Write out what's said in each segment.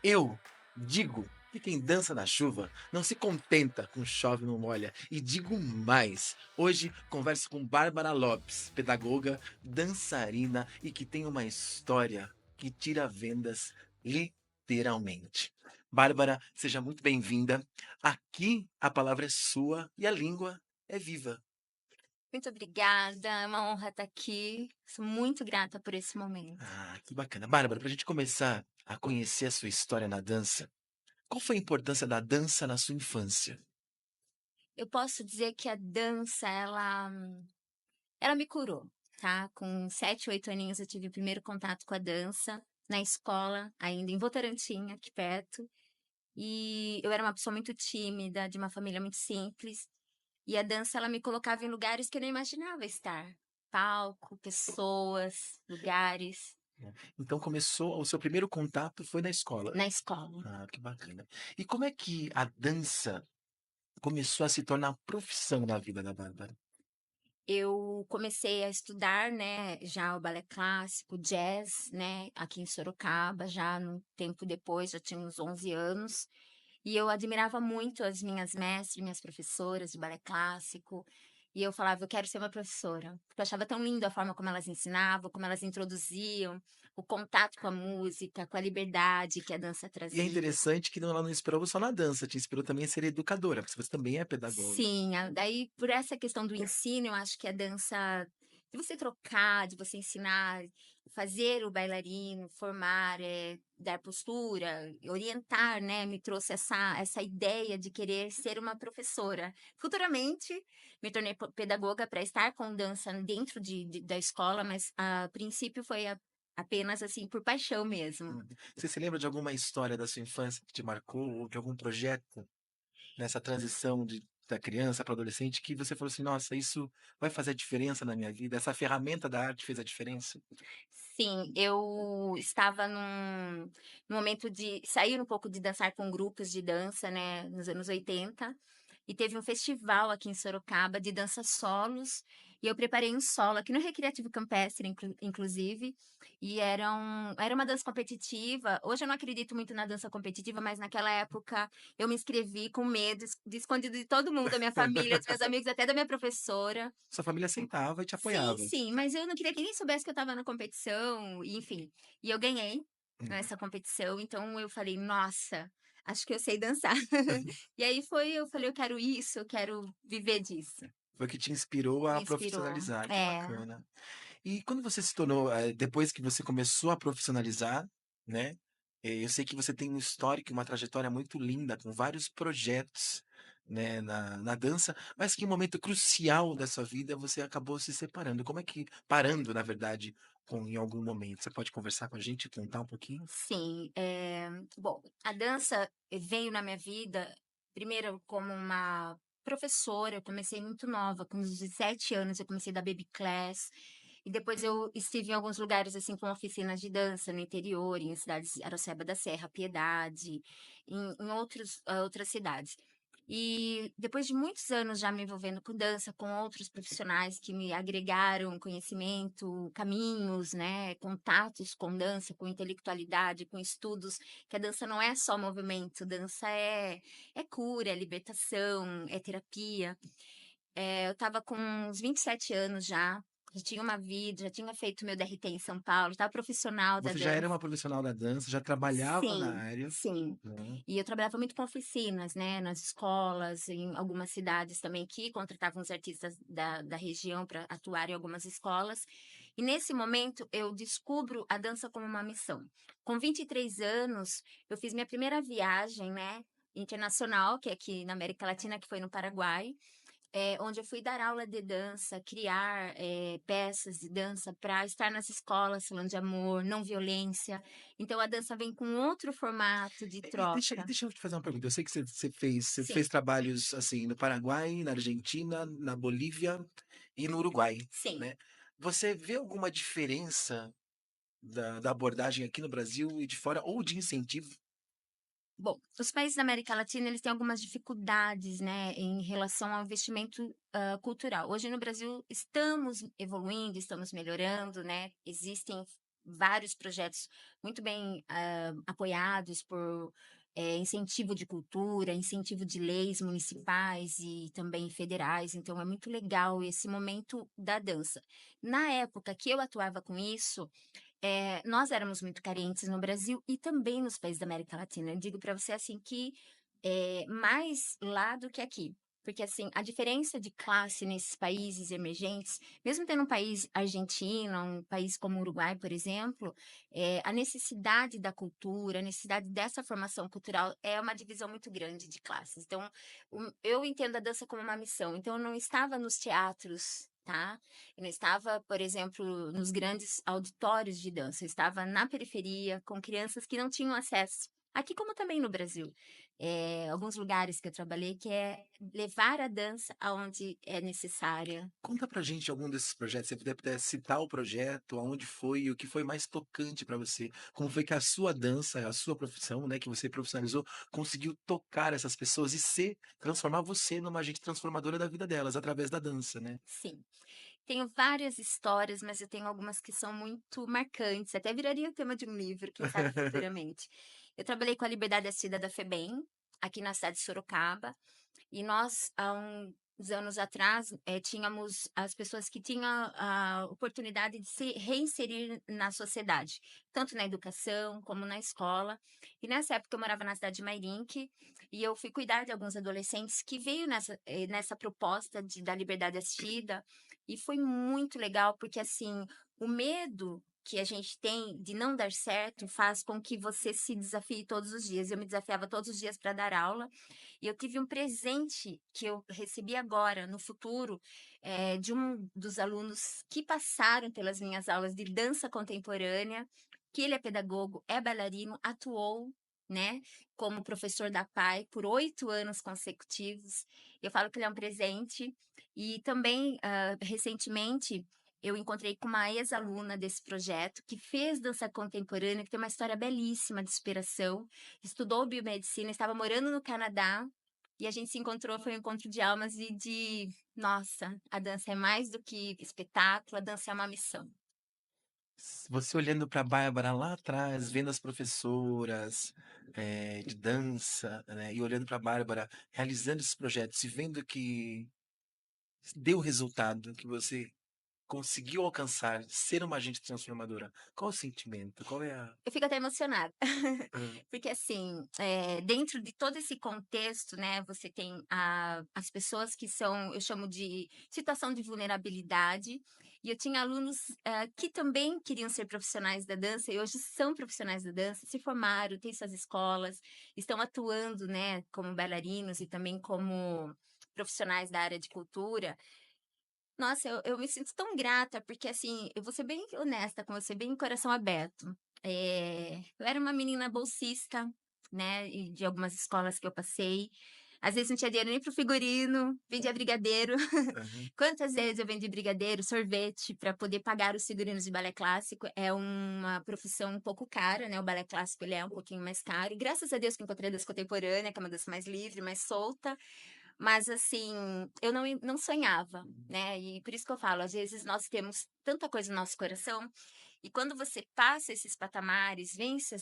Eu digo que quem dança na chuva não se contenta com chove não molha. E digo mais. Hoje converso com Bárbara Lopes, pedagoga, dançarina e que tem uma história que tira vendas literalmente. Bárbara, seja muito bem-vinda. Aqui a palavra é sua e a língua é viva. Muito obrigada, é uma honra estar aqui. Sou muito grata por esse momento. Ah, que bacana. Bárbara, para a gente começar a conhecer a sua história na dança, qual foi a importância da dança na sua infância? Eu posso dizer que a dança, ela me curou, tá? Com 7, 8 aninhos eu tive o primeiro contato com a dança, na escola, ainda em Votorantim, aqui perto. E eu era uma pessoa muito tímida, de uma família muito simples. E a dança, ela me colocava em lugares que eu não imaginava estar. Palco, pessoas, lugares, Então começou o seu primeiro contato foi na escola. na escola. Ah, que bacana. E como é que a dança começou a se tornar profissão na vida da Bárbara? Eu comecei a estudar, né, já o balé clássico, jazz, né, aqui em Sorocaba, já no tempo depois, já tinha uns 11 anos, e eu admirava muito as minhas mestres, minhas professoras de balé clássico, e eu falava: "Eu quero ser uma professora", porque eu achava tão lindo a forma como elas ensinavam, como elas introduziam, o contato com a música, com a liberdade que a dança E é trazia. interessante que ela não inspirou só na dança, te inspirou também a ser educadora, porque você também é pedagoga. Sim, daí por essa questão do ensino, eu acho que a dança, de você trocar, de você ensinar, fazer o bailarino, formar, dar postura, orientar, né, me trouxe essa ideia de querer ser uma professora. Futuramente, me tornei pedagoga para estar com dança dentro da escola, mas a princípio foi apenas assim por paixão mesmo. Você se lembra de alguma história da sua infância que te marcou, ou de algum projeto nessa transição da criança para adolescente que você falou assim: "Nossa, isso vai fazer a diferença na minha vida, essa ferramenta da arte fez a diferença"? Sim, eu estava num momento de sair um pouco de dançar com grupos de dança, né, nos anos 80, e teve um festival aqui em Sorocaba de dança solos, e eu preparei um solo aqui no Recreativo Campestre, inclusive, e era uma dança competitiva. Hoje eu não acredito muito na dança competitiva, mas naquela época eu me inscrevi com medo, de escondido de todo mundo, da minha família, dos meus amigos, até da minha professora. Sua família aceitava e te Sim, apoiava. sim, mas eu não queria que ninguém soubesse que eu estava na competição, e enfim. E eu ganhei nessa competição, então eu falei: "Nossa, acho que eu sei dançar". E aí eu falei: "Eu quero isso, eu quero viver disso". Foi o que te inspirou Me a inspirou. profissionalizar, que É. bacana. E quando você se tornou, depois que você começou a profissionalizar, né, eu sei que você tem um histórico, uma trajetória muito linda, com vários projetos, né, na dança, mas que em um momento crucial da sua vida você acabou se separando. Como é que parando, na verdade, em algum momento. Você pode conversar com a gente, contar um pouquinho? Sim, bom, a dança veio na minha vida, primeiro como uma professora. Eu comecei muito nova, com uns 17 anos eu comecei a dar baby class, e depois eu estive em alguns lugares, assim, com oficinas de dança no interior, em cidades, Araceba da Serra, Piedade, em outras cidades. E depois de muitos anos já me envolvendo com dança, com outros profissionais que me agregaram conhecimento, caminhos, né, contatos com dança, com intelectualidade, com estudos, que a dança não é só movimento, dança é cura, é libertação, é terapia. Eu estava com uns 27 anos já tinha uma vida, já tinha feito meu DRT em São Paulo, estava profissional da Você já era dança. uma profissional da dança, já trabalhava na Sim, área, sim. né. E eu trabalhava muito com oficinas, né, nas escolas, em algumas cidades também que contratavam os artistas da região para atuar em algumas escolas. E nesse momento eu descubro a dança como uma missão. Com 23 anos, eu fiz minha primeira viagem, né, internacional, que é aqui na América Latina, que foi no Paraguai, onde eu fui dar aula de dança, criar, peças de dança para estar nas escolas falando de amor, não violência. Então a dança vem com outro formato de E troca. deixa eu te fazer uma pergunta, eu sei que você Sim, fez trabalhos, assim, no Paraguai, na Argentina, na Bolívia e no Uruguai, sim. né. Você vê alguma diferença da abordagem aqui no Brasil e de fora, ou de incentivo? Bom, os países da América Latina, eles têm algumas dificuldades, né, em relação ao investimento, cultural. Hoje no Brasil estamos evoluindo, estamos melhorando, né, existem vários projetos muito bem, apoiados por, incentivo de cultura, incentivo de leis municipais e também federais, então é muito legal esse momento da dança. Na época que eu atuava com isso, nós éramos muito carentes no Brasil e também nos países da América Latina. Eu digo para você, assim, que, mais lá do que aqui. Porque, assim, a diferença de classe nesses países emergentes, mesmo tendo um país Argentina, um país como o Uruguai, por exemplo, a necessidade da cultura, a necessidade dessa formação cultural é uma divisão muito grande de classes. Então, eu entendo a dança como uma missão. Então, eu não estava nos teatros, tá? Eu não estava, por exemplo, nos grandes auditórios de dança, eu estava na periferia com crianças que não tinham acesso. Aqui como também no Brasil. Alguns lugares que eu trabalhei que é levar a dança aonde é necessária. Conta pra gente algum desses projetos, se você puder citar o projeto, aonde foi e o que foi mais tocante pra você. Como foi que a sua dança, a sua profissão, né, que você profissionalizou, conseguiu tocar essas pessoas e transformar você numa agente transformadora da vida delas através da dança, né? Sim. Tenho várias histórias, mas eu tenho algumas que são muito marcantes, até viraria o tema de um livro, quem sabe futuramente. Eu trabalhei com a Liberdade Assistida da FEBEM, aqui na cidade de Sorocaba, e nós, há uns anos atrás, tínhamos as pessoas que tinham a oportunidade de se reinserir na sociedade, tanto na educação como na escola. E nessa época eu morava na cidade de Mairinque, e eu fui cuidar de alguns adolescentes que veio nessa proposta da liberdade assistida, e foi muito legal, porque assim, o medo que a gente tem de não dar certo faz com que você se desafie todos os dias. Eu me desafiava todos os dias para dar aula, e eu tive um presente que eu recebi agora, no futuro, de um dos alunos que passaram pelas minhas aulas de dança contemporânea, que ele é pedagogo, é bailarino, atuou, né, como professor da PAI por 8 anos consecutivos. Eu falo que ele é um presente. E também, recentemente, eu encontrei com uma ex-aluna desse projeto que fez dança contemporânea, que tem uma história belíssima de superação, estudou biomedicina, estava morando no Canadá, e a gente se encontrou, foi um encontro de almas e nossa, a dança é mais do que espetáculo, a dança é uma missão. Você olhando pra Bárbara lá atrás, vendo as professoras, de dança, né, e olhando pra Bárbara realizando esses projetos e vendo que deu resultado, que você conseguiu alcançar, ser uma agente transformadora. Qual o sentimento? Qual é a Eu fico até emocionada, hã, porque assim, dentro de todo esse contexto, né, você tem as pessoas que são, eu chamo de situação de vulnerabilidade, e eu tinha alunos, que também queriam ser profissionais da dança e hoje são profissionais da dança, se formaram, têm suas escolas, estão atuando, né, como bailarinos e também como profissionais da área de cultura. Nossa, eu me sinto tão grata, porque assim, eu vou ser bem honesta com você, bem coração aberto. Eu era uma menina bolsista, né, e de algumas escolas que eu passei. Às vezes não tinha dinheiro nem para o figurino, vendia brigadeiro. aham. Quantas vezes eu vendi brigadeiro, sorvete, para poder pagar os figurinos de balé clássico. É uma profissão um pouco cara, né? O balé clássico ele é um pouquinho mais caro. E graças a Deus que eu encontrei a dança contemporânea, que é uma dança mais livre, mais solta. Mas assim, eu não sonhava, né, e por isso que eu falo, às vezes nós temos tanta coisa no nosso coração, e quando você passa esses patamares, vence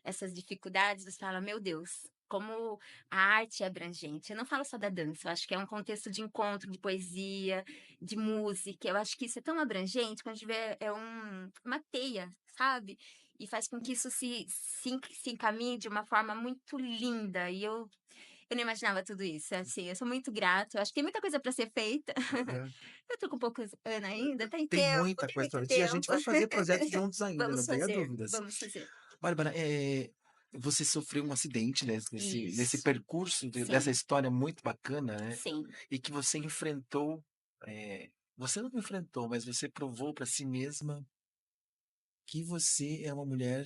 essas dificuldades, você fala: "Meu Deus, como a arte é abrangente". Eu não falo só da dança, eu acho que é um contexto de encontro, de poesia, de música, eu acho que isso é tão abrangente, quando a gente vê é uma teia, sabe, e faz com que isso se encaminhe de uma forma muito linda, e eu não imaginava tudo isso, assim, eu sou muito grata, eu acho que tem muita coisa para ser feita. Aham. Eu tô com poucos anos ainda, Tem muita tem coisa muito pra gente e a gente tempo. vai fazer projetos juntos ainda, não Vamos tenha fazer, dúvidas. vamos fazer. Bárbara, você sofreu um acidente, né, nesse Isso, percurso dessa sim, história muito bacana, né, sim. e que você enfrentou, você não enfrentou, mas você provou para si mesma que você é uma mulher,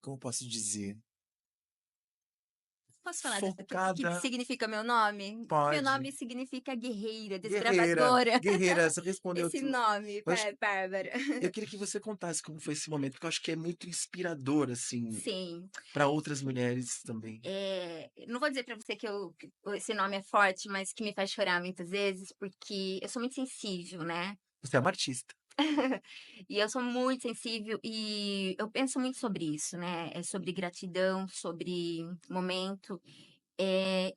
como posso dizer, Posso falar que focada. significa meu nome? Meu Pode. nome significa guerreira, Guerreira, desbravadora. guerreira, você respondeu Esse tudo. nome, Eu acho Bárbara. eu queria que você contasse como foi esse momento, porque eu acho que é muito inspirador, assim, Sim. para outras mulheres também. Não vou dizer pra você que esse nome é forte, mas que me faz chorar muitas vezes, porque eu sou muito sensível, né. Você é uma artista. E eu sou muito sensível e eu penso muito sobre isso, né, é sobre gratidão, sobre momento.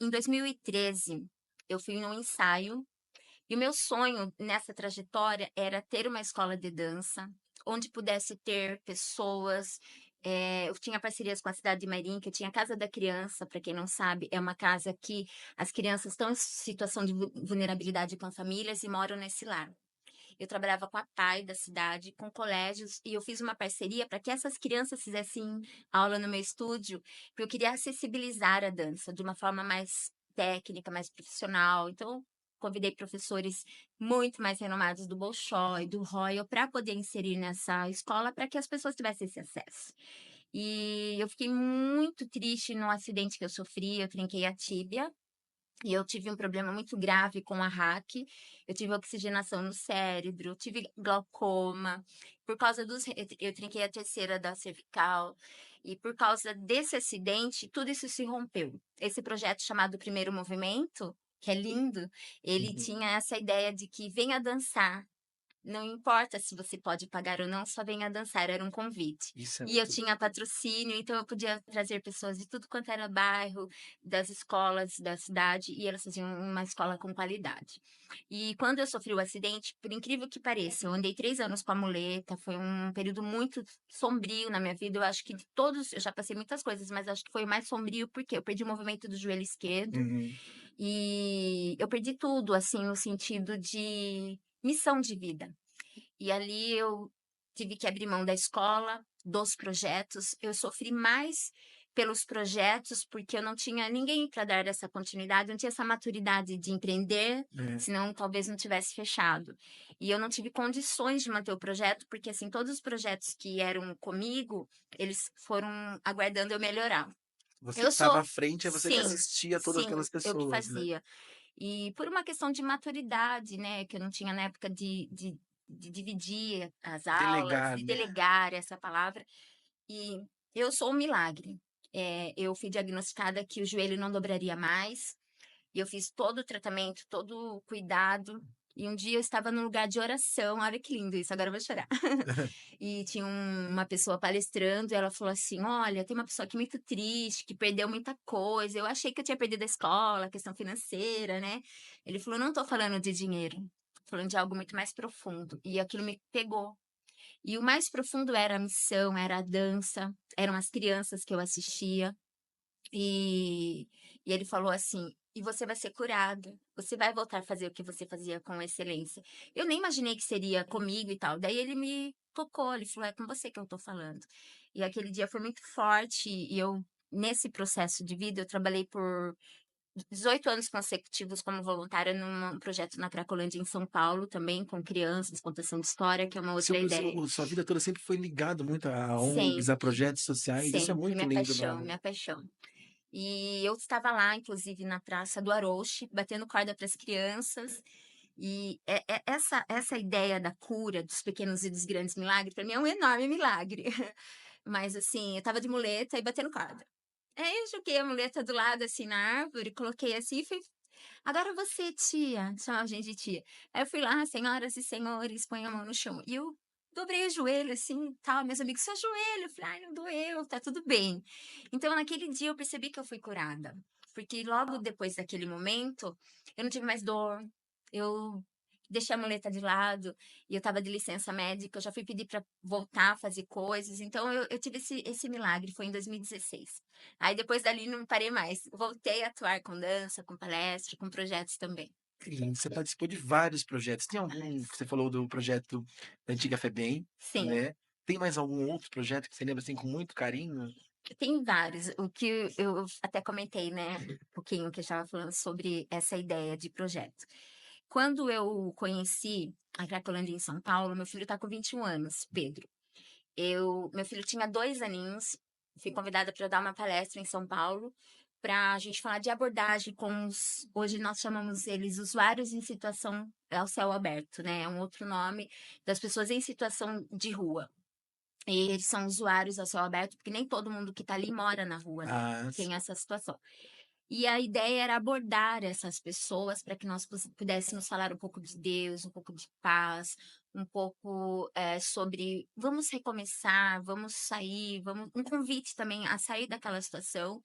Em 2013, eu fui num ensaio e o meu sonho nessa trajetória era ter uma escola de dança, onde pudesse ter pessoas. Eu tinha parcerias com a cidade de Marim, que eu tinha a Casa da Criança, para quem não sabe, é uma casa que as crianças estão em situação de vulnerabilidade com as famílias e moram nesse lar. Eu trabalhava com a PAI da cidade, com colégios, e eu fiz uma parceria para que essas crianças fizessem aula no meu estúdio, porque eu queria acessibilizar a dança de uma forma mais técnica, mais profissional. Então, convidei professores muito mais renomados do Bolshoi, do Royal, para poder inserir nessa escola, para que as pessoas tivessem esse acesso. E eu fiquei muito triste no acidente que eu sofri, eu trinquei a tíbia, e eu tive um problema muito grave com a hack, eu tive oxigenação no cérebro, tive glaucoma, por causa dos eu trinquei a terceira da cervical, e por causa desse acidente, tudo isso se rompeu. Esse projeto chamado Primeiro Movimento, que é lindo, ele Uhum. tinha essa ideia de que venha dançar, não importa se você pode pagar ou não, só venha dançar, era um convite. Isso é E eu muito tinha patrocínio, então eu podia trazer pessoas de tudo quanto era bairro, das escolas da cidade, e elas faziam uma escola com qualidade. E quando eu sofri o acidente, por incrível que pareça, eu andei 3 anos com a muleta, foi um período muito sombrio na minha vida, eu acho que de todos, eu já passei muitas coisas, mas acho que foi o mais sombrio, porque eu perdi o movimento do joelho esquerdo, Uhum. e eu perdi tudo, assim, no sentido de missão de vida. E ali eu tive que abrir mão da escola, dos projetos. Eu sofri mais pelos projetos, porque eu não tinha ninguém para dar essa continuidade, não tinha essa maturidade de empreender, É. senão talvez não tivesse fechado. E eu não tive condições de manter o projeto, porque assim, todos os projetos que eram comigo, eles foram aguardando eu melhorar. Você Eu que estava sou à frente, é você que sim, assistia todas sim, aquelas eu que pessoas, né. fazia. E por uma questão de maturidade, né, que eu não tinha na época de dividir as aulas, Delegar, de né. delegar essa palavra, e eu sou um milagre. Eu fui diagnosticada que o joelho não dobraria mais, e eu fiz todo o tratamento, todo o cuidado, e um dia eu estava num lugar de oração, olha que lindo isso, agora eu vou chorar. E tinha uma pessoa palestrando e ela falou assim: "Olha, tem uma pessoa aqui muito triste, que perdeu muita coisa. Eu achei que eu tinha perdido a escola, a questão financeira, né". Ele falou: "Não tô falando de dinheiro, tô falando de algo muito mais profundo". E aquilo me pegou. E o mais profundo era a missão, era a dança, eram as crianças que eu assistia. E e ele falou assim: "E você vai ser curada, você vai voltar a fazer o que você fazia com excelência". Eu nem imaginei que seria comigo e tal, daí ele me tocou, ele falou: "É com você que eu tô falando". E aquele dia foi muito forte e eu nesse processo de vida, eu trabalhei por 18 anos consecutivos como voluntária num projeto na Cracolândia em São Paulo, também com crianças, contação de história, que é uma outra ideia. Sua vida toda sempre foi ligada muito a ONGs, a Sempre, projetos sociais, isso é sempre, muito minha lindo, paixão, né. minha paixão. E eu estava lá, inclusive, na Praça do Arouche, batendo corda para as crianças. E essa ideia da cura dos pequenos e dos grandes milagres, para mim é um enorme milagre. Mas, assim, eu estava de muleta e batendo corda. Aí eu joguei a muleta do lado, assim, na árvore, coloquei assim e fui. Agora você, tia, chamava a gente de tia. Aí eu fui lá, senhoras e senhores, põe a mão no chão. E eu dobrei o joelho, assim, tal. Meus amigos, seu joelho. Eu falei, ai, não doeu, tá tudo bem. Então, naquele dia, eu percebi que eu fui curada. Porque logo depois daquele momento, eu não tive mais dor. Eu deixei a muleta de lado e eu estava de licença médica. Eu já fui pedir para voltar a fazer coisas. Então, eu tive esse milagre. Foi em 2016. Aí depois dali não parei mais. Voltei a atuar com dança, com palestra, com projetos também. Que lindo, você participou de vários projetos. Tem algum você falou do projeto da antiga FEBEM, Sim, né. Tem mais algum outro projeto que você lembra, assim, com muito carinho? tem vários. O que eu até comentei, né, um pouquinho que eu estava falando sobre essa ideia de projeto. Quando eu conheci a Cracolândia em São Paulo, meu filho está com 21 anos, Pedro. Meu filho tinha 2 aninhos, fui convidada para dar uma palestra em São Paulo, para a gente falar de abordagem com os hoje nós chamamos eles usuários em situação ao céu aberto, né, é um outro nome das pessoas em situação de rua. E eles são usuários ao céu aberto, porque nem todo mundo que está ali mora na rua, né, Ah, tem sim. essa situação. E a ideia era abordar essas pessoas para que nós pudéssemos falar um pouco de Deus, um pouco de paz, um pouco, sobre vamos recomeçar, vamos sair, vamos um convite também a sair daquela situação,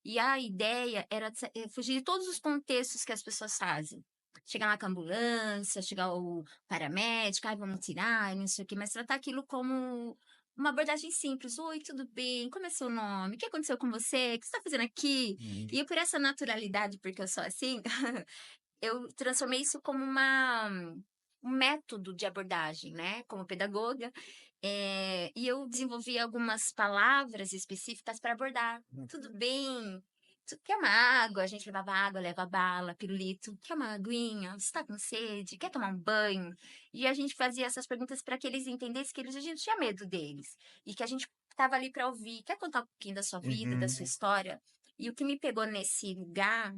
e a ideia era fugir de todos os contextos que as pessoas fazem. Chegar lá com a ambulância, chegar o paramédico, "Ai, vamos tirar", e não sei o quê, mas tratar aquilo como uma abordagem simples: "Oi, tudo bem? Como é seu nome? O que aconteceu com você? O que você está fazendo aqui?". Uhum. E por essa naturalidade, porque eu sou assim, eu transformei isso como um método de abordagem, né, como pedagoga, e eu desenvolvi algumas palavras específicas para abordar. Hum. "Tudo bem? Tu quer uma água?", a gente levava água, leva bala, pirulito. "Quer uma aguinha? Você está com sede? Quer tomar um banho?". E a gente fazia essas perguntas para que eles entendessem que a gente tinha medo deles, e que a gente estava ali para ouvir. "Quer contar um pouquinho da sua vida, da sua Uhum. história?". E o que me pegou nesse lugar,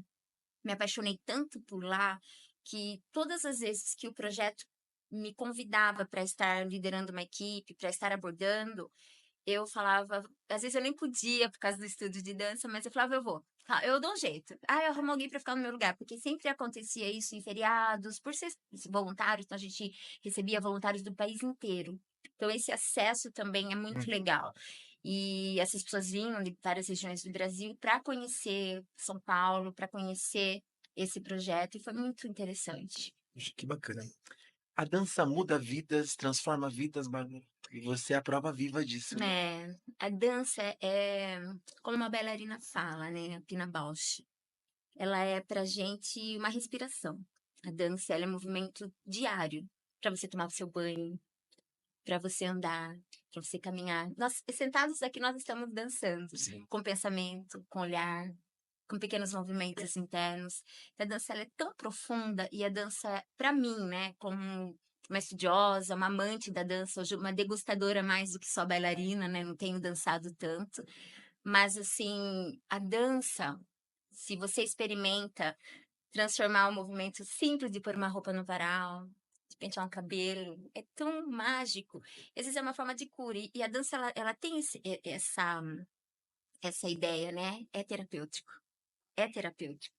me apaixonei tanto por lá, que todas as vezes que o projeto me convidava para estar liderando uma equipe, para estar abordando, eu falava, às vezes eu nem podia por causa do estudo de dança, mas eu falava: "Eu vou, tá, eu dou um jeito. Ah, eu arrumo alguém para ficar no meu lugar", porque sempre acontecia isso em feriados, por ser voluntário, então a gente recebia voluntários do país inteiro. Então esse acesso também é muito Hum. legal. E essas pessoas vinham de várias regiões do Brasil para conhecer São Paulo, para conhecer esse projeto, e foi muito interessante. Poxa, que bacana. A dança muda vidas, transforma vidas, Bárbara, e você é a prova viva disso, né. É, a dança é, como uma bailarina fala, né, a Pina Bausch, ela é pra gente uma respiração. A dança, ela é movimento diário, para você tomar o seu banho, para você andar, para você caminhar. Nós sentados aqui, nós estamos dançando, Sim. com pensamento, com olhar, com pequenos movimentos internos. A dança, ela é tão profunda, e a dança, para mim, né, como uma estudiosa, uma amante da dança, hoje uma degustadora mais do que só bailarina, né, não tenho dançado tanto, mas assim, a dança, se você experimenta transformar um movimento simples de pôr uma roupa no varal, de pentear um cabelo, é tão mágico. Às vezes é uma forma de cura, e a dança, ela tem essa ideia, né, é terapêutico. É terapêutico,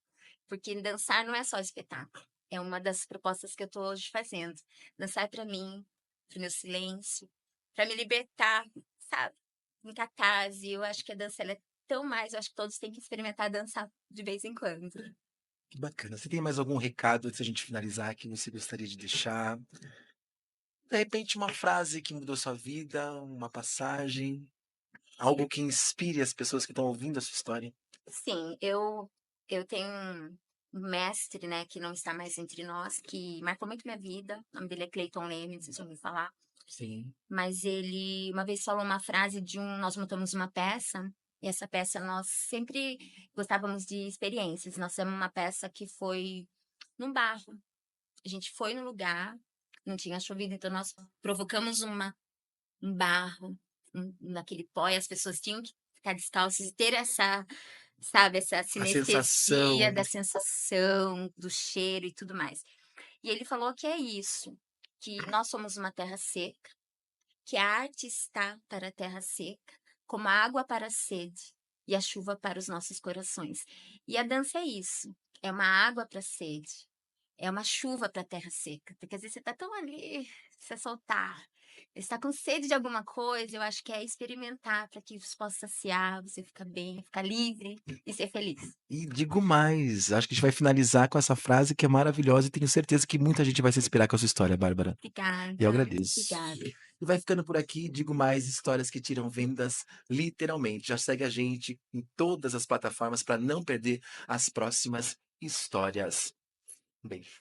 porque dançar não é só espetáculo, é uma das propostas que eu estou hoje fazendo. Dançar para mim, para o meu silêncio, para me libertar, sabe, em catarse. Eu acho que a dança, ela é tão mais, eu acho que todos têm que experimentar dançar de vez em quando. Que bacana. Você tem mais algum recado antes da gente finalizar que você gostaria de deixar? De repente uma frase que mudou sua vida, uma passagem, algo que inspire as pessoas que estão ouvindo a sua história. Sim, eu tenho um mestre, né, que não está mais entre nós, que marcou muito minha vida. O nome dele é Cleiton Leme, não sei se você ouviu falar. Sim. Mas ele uma vez falou uma frase de nós montamos uma peça, e essa peça nós sempre gostávamos de experiências. Nós fizemos uma peça que foi num barro. A gente foi no lugar, não tinha chovido, então nós provocamos um barro, naquele pó, e as pessoas tinham que ficar descalças e ter essa, sabe, essa A sinestesia sensação. da sensação, do cheiro e tudo mais. E ele falou que é isso, que nós somos uma terra seca, que a arte está para a terra seca, como a água para a sede e a chuva para os nossos corações. E a dança é isso, é uma água para a sede, é uma chuva para a terra seca, porque às vezes você está tão ali, você soltar, está com sede de alguma coisa, eu acho que é experimentar para que isso possa saciar, você ficar bem, ficar livre e ser feliz. E digo mais, acho que a gente vai finalizar com essa frase que é maravilhosa e tenho certeza que muita gente vai se inspirar com a sua história, Bárbara. E eu Obrigada, agradeço. obrigada. E vai ficando por aqui, digo mais, histórias que tiram vendas, literalmente. Já segue a gente em todas as plataformas para não perder as próximas histórias. Um beijo.